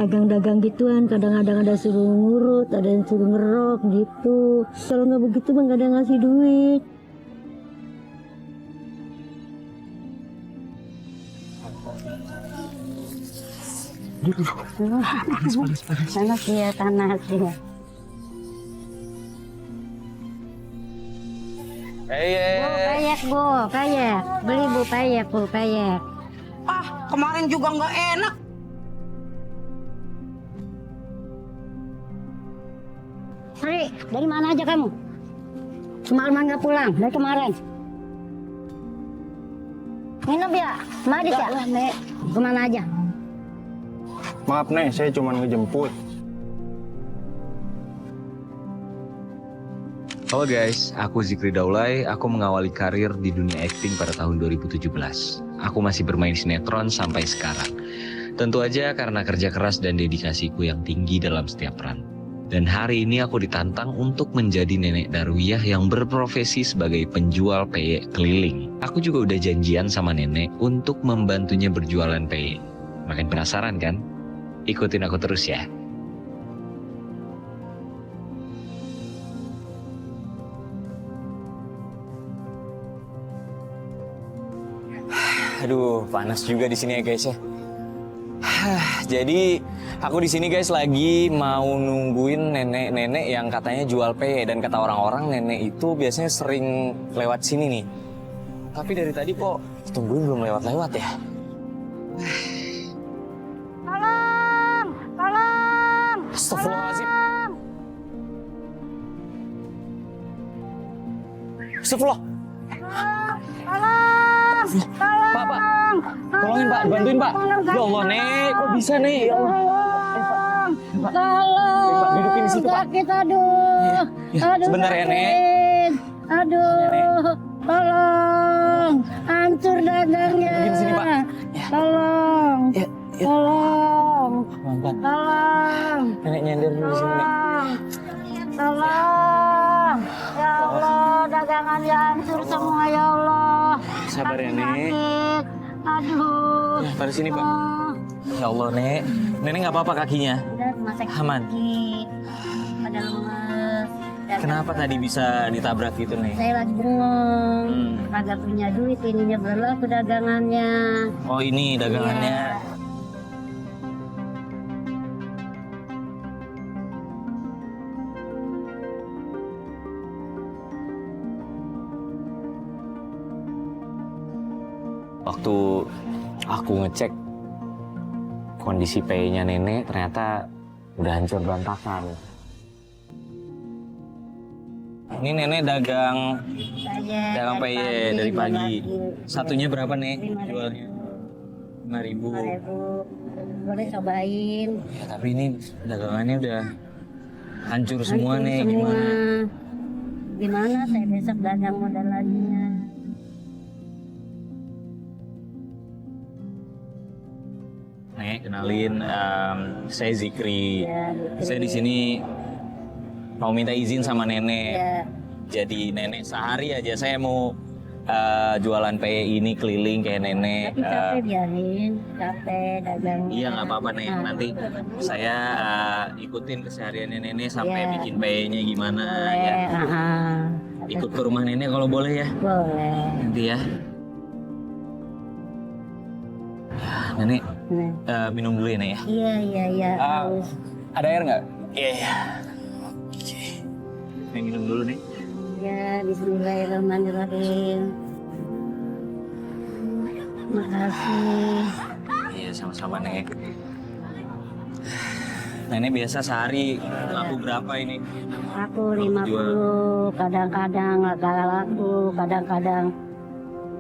dagang-dagang gituan, kadang-kadang ada suruh ngurut, ada yang suruh ngerok gitu. Kalau nggak begitu mah nggak ada yang ngasih duit. Panas ya, panas ya. Payek bu, payek. Beli bu payek, bu payek. Ah, kemarin juga nggak enak. Sri, dari mana aja kamu? Semalaman nggak pulang, dari kemarin. Minum ya? Madis ya? Nek, kemana aja? Maaf Nek, saya cuma ngejemput. Halo guys, aku Zikri Daulay. Aku mengawali karir di dunia akting pada tahun 2017. Aku masih bermain sinetron sampai sekarang. Tentu aja karena kerja keras dan dedikasiku yang tinggi dalam setiap peran. Dan hari ini aku ditantang untuk menjadi nenek Darwiyah yang berprofesi sebagai penjual peyek keliling. Aku juga udah janjian sama nenek untuk membantunya berjualan peyek. Makin penasaran kan? Ikutin aku terus ya. Aduh, panas juga di sini ya guys ya. Jadi aku di sini guys lagi mau nungguin nenek-nenek yang katanya jual peyek, dan kata orang-orang nenek itu biasanya sering lewat sini nih. Tapi dari tadi kok tungguin belum lewat-lewat ya. Tolong, tolong. Astagfirullahaladzim. Astagfirullah. Pak, tolongin Pak, bantuin Pak. Ya Allah Nek, kok bisa Nek? Ya Allah. Tolong. Pak, dudukin di situ Pak. Sakit, aduh. Ya, Aduh, sebentar ya Nek. sakit. Aduh, tolong. Hancur dagangnya. Dudukin di sini Pak. Ya. Tolong. Ya, ya. Tolong. Pelan-pelan. Tolong. Nenek nyender dulu di sini Nek. Tolong. Ya Allah, dagangannya hancur semua ya Allah. Sabar ya Aku Nek. sakit. Aduh. Ya, pada sini Pak. Ya Allah Nek. Nenek nggak apa-apa kakinya? Udah rumah sakit Aman. sakit. Pada lemes. Dan Kenapa tadi bisa ditabrak gitu Nek? saya lagi bengong, kagak punya duit, ininya belum laku dagangannya. Oh ini dagangannya. Iya. Waktu aku ngecek kondisi peyeknya nenek, ternyata udah hancur berantakan. Ini nenek dagang peyek dari pagi. Satunya berapa nek 5.000. jualnya? 5.000. 5.000. Boleh cobain. Ya tapi ini dagangannya udah hancur semua Hancur nih. semua. Gimana? Gimana saya besok dagang modal laginya? Nek kenalin, saya Zikri. Ya, Saya di sini mau minta izin sama nenek. Ya. Jadi nenek sehari aja saya mau jualan peyek ini keliling kayak nenek. Tapi capek biarin, capek dagang. Iya nggak apa-apa nek. Nah, Nanti saya ikutin kesehariannya nenek sampai Iya. bikin peyeknya gimana boleh. ya. Aha. Ikut ke rumah nenek kalau boleh ya. Boleh. Nanti ya. Nenek Nah. minum dulu ya nek ya. Iya. Haus. Ada air nggak? Iya. Oke. Nek minum dulu nih. Ya, bismillahirrahmanirrahim. Makasih. Iya sama-sama nek. Nenek biasa sehari laku berapa ini? Aku 50, kadang-kadang nggak laku, kadang-kadang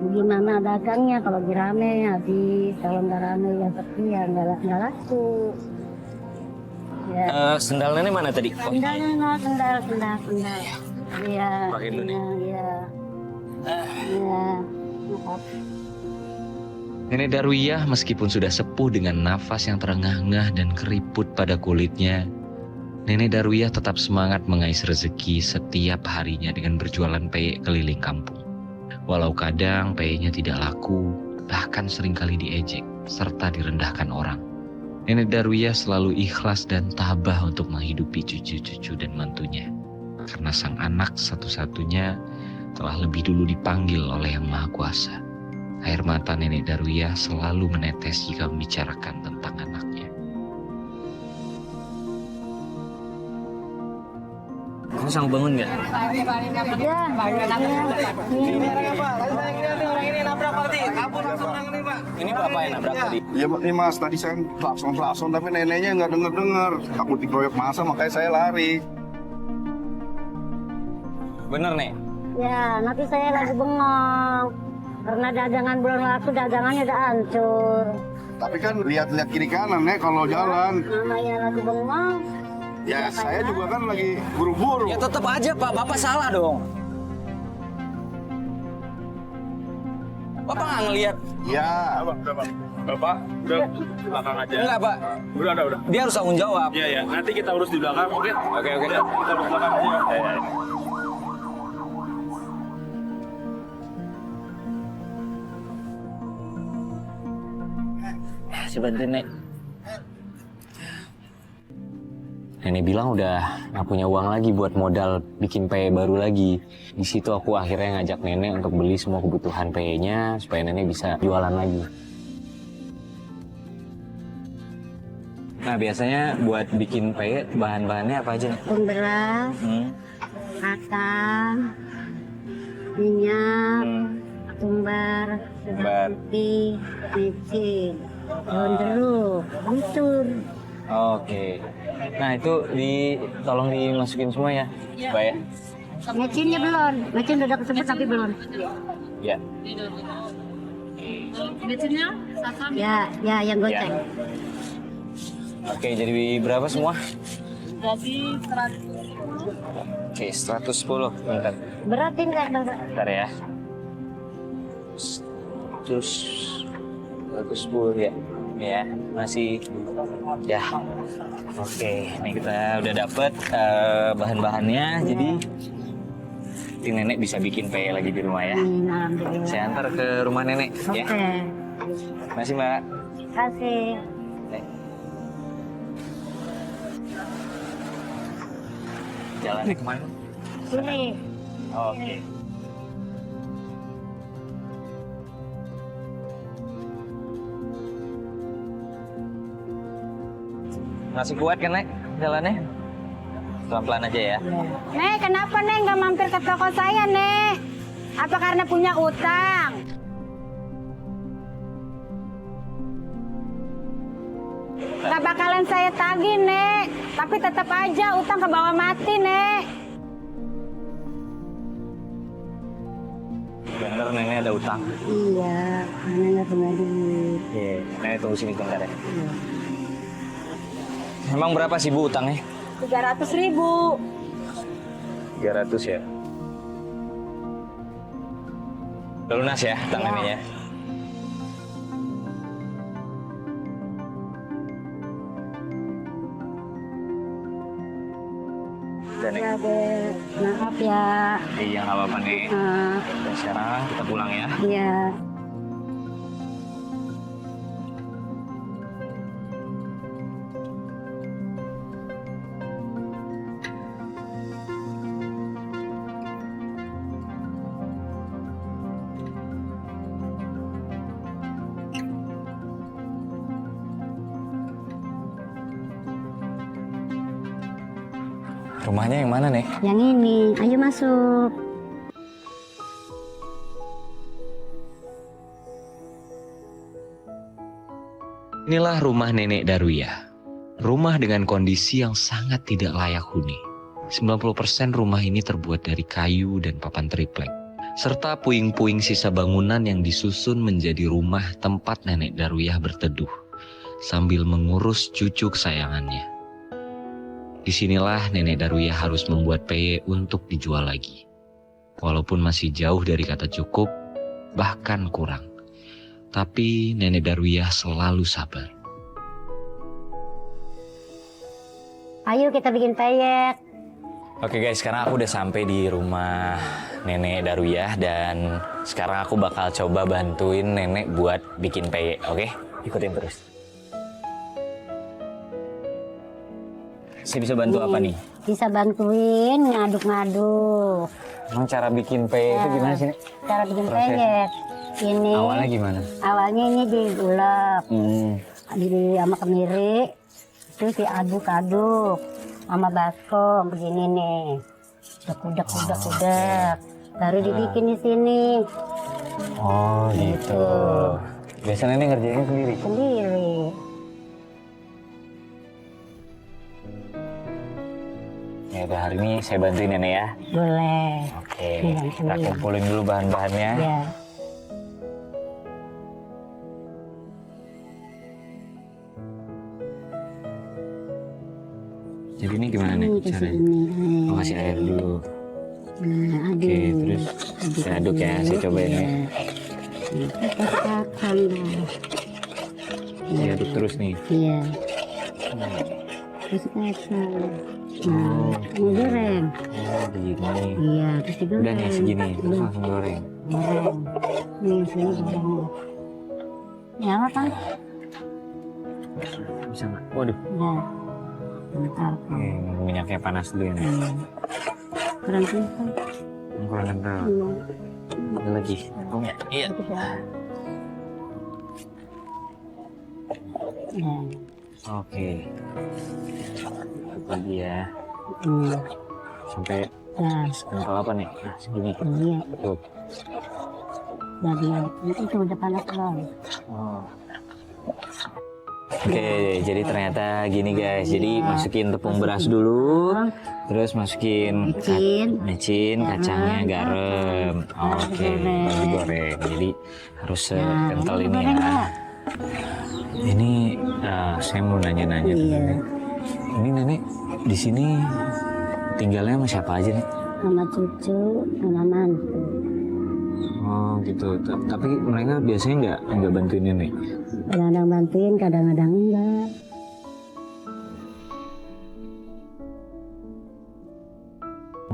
gimana dagangnya, kalau lagi rame habis, kalau nggak rame ya sepi ya nggak laku. Ya. Sendal nenek mana tadi? Oh, Sendal. Iya. Pakai dulu nih. Iya. Iya. Nenek Darwiyah meskipun sudah sepuh dengan nafas yang terengah-engah dan keriput pada kulitnya, Nenek Darwiyah tetap semangat mengais rezeki setiap harinya dengan berjualan peyek keliling kampung. Walau kadang peyeknya tidak laku, bahkan seringkali diejek serta direndahkan orang. Nenek Darwiyah selalu ikhlas dan tabah untuk menghidupi cucu-cucu dan mantunya. Karena sang anak satu-satunya telah lebih dulu dipanggil oleh Yang Maha Kuasa. Air mata Nenek Darwiyah selalu menetes jika membicarakan tentang anaknya. Kamu sanggup bangun nggak? Ini bapak yang nabrak tadi. Iya Pak, ini Mas, tadi saya klakson tapi neneknya nggak denger. Takut dikeroyok masa, makanya saya lari. Bener, Nek? Ya, nanti saya lagi bengong. Karena dagangan belum laku, dagangannya udah hancur. Tapi kan lihat-lihat kiri kanan, Nek, kalau jalan. Namanya lagi bengong. Ya, saya juga kan lagi buru-buru. Ya tetap aja, Pak. Bapak salah dong. Bapak nggak ngelihat? Ya, Bapak, udah belakang aja. Enggak, Pak. Udah. Dia harus tanggung jawab. Iya. Nanti kita urus di belakang, oke? Oke. Kita urus belakang aja. Saya bantuin, Nek. Nenek bilang udah nggak punya uang lagi buat modal bikin PE baru lagi. Di situ aku akhirnya ngajak nenek untuk beli semua kebutuhan PE-nya supaya nenek bisa jualan lagi. Nah, biasanya buat bikin PE bahan-bahannya apa aja, Nek? Beras, kacang, minyak, tumbar, putih, micin, daun jeruk, gitu. Oke. Nah, itu tolong dimasukin semua ya, Pak ya. Micinnya belum, micin udah kesebut tapi belum. Ya. Ya, yang goceng. Oke, jadi berapa semua? Jadi 100. Oke, 110. Bentar. Berarti enggak, Bentar ya. Terus 110 ya. Ya, masih ya. Oke, ini kita udah dapet bahan-bahannya. Jadi nenek bisa bikin PE lagi di rumah ya. Alhamdulillah. Saya antar ke rumah nenek ya. Oke. Masih, Mbak. Kasih. Jalannya kemana? Sini. Oke. Masih kuat kan, Nek, jalannya? Pelan-pelan aja ya. Nek, kenapa Nek nggak mampir ke toko saya, Nek? Apa karena punya utang? Gak bakalan saya tagih, Nek. Tapi tetap aja utang ke bawah mati, Nek. Bener, nenek ada utang. Iya, karena nggak punya duit. Iya, nenek tunggu sini bentar ya. Emang berapa sih, Bu, utangnya? 300.000. 300 ya. Udah lunas ya, utang neneknya? Udah, Nek. Ya, deh. Maaf ya. Iya, nggak apa-apa, Nek. Dan sekarang kita pulang ya. Iya. Rumahnya yang mana, Nek? Yang ini, ayo masuk. Inilah rumah Nenek Darwiyah. Rumah dengan kondisi yang sangat tidak layak huni. 90% rumah ini terbuat dari kayu dan papan triplek, serta puing-puing sisa bangunan yang disusun menjadi rumah tempat Nenek Darwiyah berteduh, sambil mengurus cucu kesayangannya. Disinilah Nenek Darwiyah harus membuat PE untuk dijual lagi. Walaupun masih jauh dari kata cukup, bahkan kurang. Tapi Nenek Darwiyah selalu sabar. Ayo kita bikin peyek. Oke guys, sekarang aku udah sampai di rumah Nenek Darwiyah dan sekarang aku bakal coba bantuin nenek buat bikin PE, oke? Ikutin terus. saya bisa bantu apa nih? Bisa bantuin ngaduk-ngaduk. Emang cara bikin peye itu gimana sih, Nek? Cara bikin Proses. peye. Ini Awalnya gimana? awalnya ini diulek, Hmm. sama kemiri, terus diaduk-aduk sama baskom begini nih. Udek. Baru dibikin di sini Oh gitu. Biasanya Nenek ngerjainnya sendiri? sendiri. Ya udah, hari ini saya bantuin Nenek ya. Boleh. Oke, Iya, kita iya. kumpulin dulu bahan-bahannya. Ya. Jadi ini gimana nih Ini ke caranya? sini. Oh, kasih air dulu. Nah, aduk. Oke, terus saya aduk ya, saya cobain ya. Katakan dah. Saya aduk terus nih. Iya. Terus kacang. Nah, mau goreng. Oh, begini. Iya, terus digoreng. Udah nih segini, terus Udah, langsung goreng. goreng. Nih, sini goreng. Ya, apa kan? Bisa nggak? Waduh, Udah. Bentar. minyaknya panas dulu ya. Nek. Kurang pintar. Kurang kental. Iya. Ada lagi. Oh, iya. Nah, Oke. Aduk lagi ya. iya. Sampai Nah, kental apa nih? Nah, segini. iya. Tuh. Jadi, itu udah panas belum? Oh. Oke, jadi ternyata gini guys. Jadi masukin tepung beras dulu, terus masukin micin, kacangnya, garam. Oke, baru digoreng. Jadi harus sekental ini ya. Ini saya mau nanya-nanya. Iya. Ini Nenek di sini tinggalnya sama siapa aja nih? Sama cucu, sama mantu. Oh gitu. Tapi mereka biasanya nggak bantuin Nenek. Kadang-kadang bantuin, kadang-kadang enggak.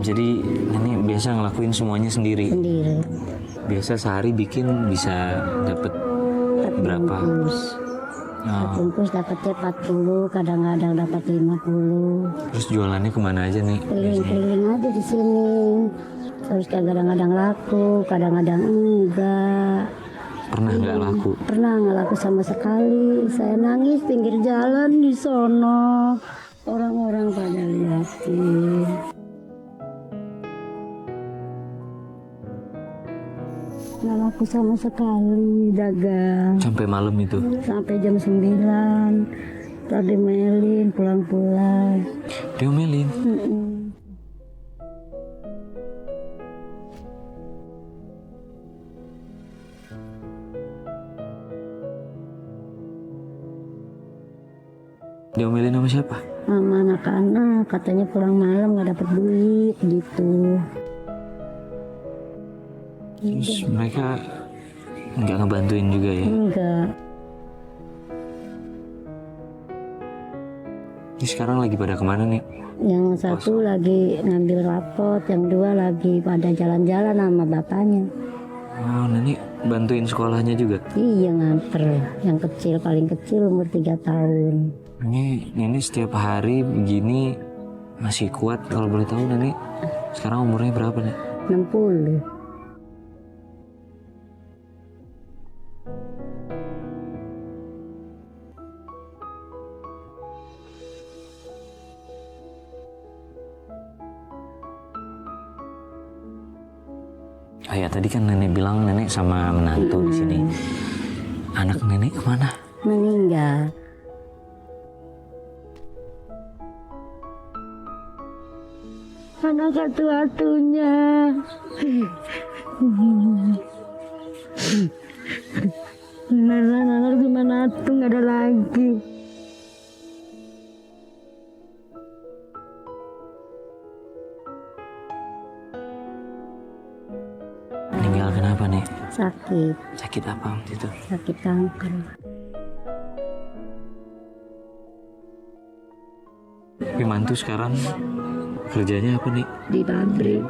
Jadi Nenek biasa ngelakuin semuanya sendiri. Sendiri. Biasa sehari bikin bisa dapat berapa? Bungkus. Oh, Bungkus dapatnya 40, kadang-kadang dapat 50. terus jualannya kemana aja nih? Keliling-keliling aja di sini. Terus kadang-kadang laku, kadang-kadang enggak. Pernah nggak laku? Pernah nggak laku sama sekali. Saya nangis pinggir jalan di sono. Orang-orang pada liatin. Nggak laku sama sekali dagang. Sampai malam itu? Sampai jam 9. Tadi melin pulang-pulang. Diomelin? Diomelin sama siapa? Sama anak-anak katanya pulang malam nggak dapet duit gitu. Terus mereka nggak ngebantuin juga ya? Enggak. Ini sekarang lagi pada kemana nih? Yang satu lagi ngambil rapot, yang dua lagi pada jalan-jalan sama bapaknya. Oh, Nenek bantuin sekolahnya juga? Iya nganter, yang kecil paling kecil umur 3 tahun. Ini Nenek setiap hari begini masih kuat. Kalau boleh tahu Nenek sekarang umurnya berapa nih? 60. Oh ya, tadi kan Nenek bilang Nenek sama menantu di sini. Anak Nenek kemana? Meninggal. Anak satu-satunya. Beneran anak gimana tuh nggak ada lagi. Meninggal kenapa nih? Sakit, Sakit apa waktu itu? sakit kanker. Tapi mantu sekarang kerjanya apa nih? Di pabrik.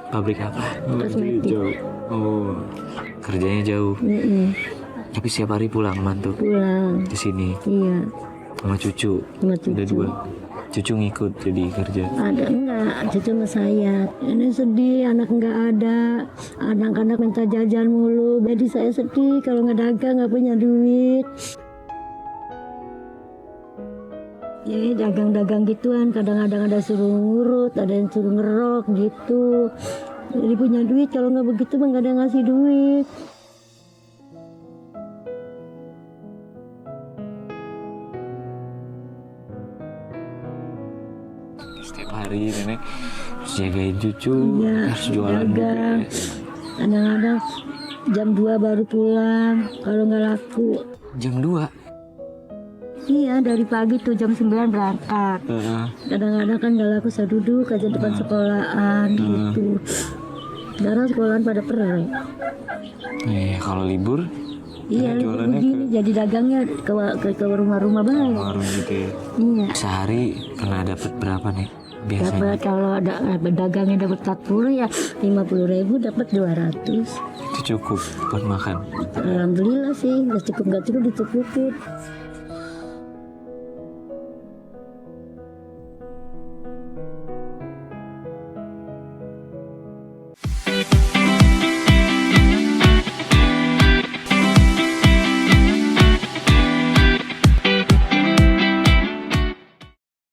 Pabrik apa? Kosmetik. Jauh. Oh, kerjanya jauh. Tapi setiap hari pulang mantu Pulang. ke sini Iya, sama cucu. sama Udah cucu. 2. cucu ngikut jadi kerja. Ada enggak, cucu sama saya. Ini sedih, anak enggak ada. Anak-anak minta jajan mulu. Jadi saya sedih kalau nggak dagang, nggak punya duit. Jadi dagang-dagang gituan, kadang-kadang ada suruh ngurut, ada yang suruh ngerok gitu. Jadi punya duit, kalau nggak begitu mah nggak ada yang ngasih duit. Setiap hari nenek harus jagain cucu, Iya, harus jualan dagang. juga. Kadang-kadang jam 2 baru pulang, kalau nggak laku. Jam 2. Iya, dari pagi tuh jam 9 berangkat. Heeh. Kadang-kadang kan nggak laku, saya duduk aja depan sekolahan gitu. Sekarang sekolahan pada perang. Kalau libur Iya, jualannya begini jadi dagangnya ke rumah-rumah banget. warung gitu ya. Iya. Sehari pernah dapat berapa nih biasanya? Dapat kalau ada dagangnya dapat 40 ya 50.000 dapat 200. Itu cukup buat makan. Alhamdulillah sih, udah cukup nggak cukup dicukupin.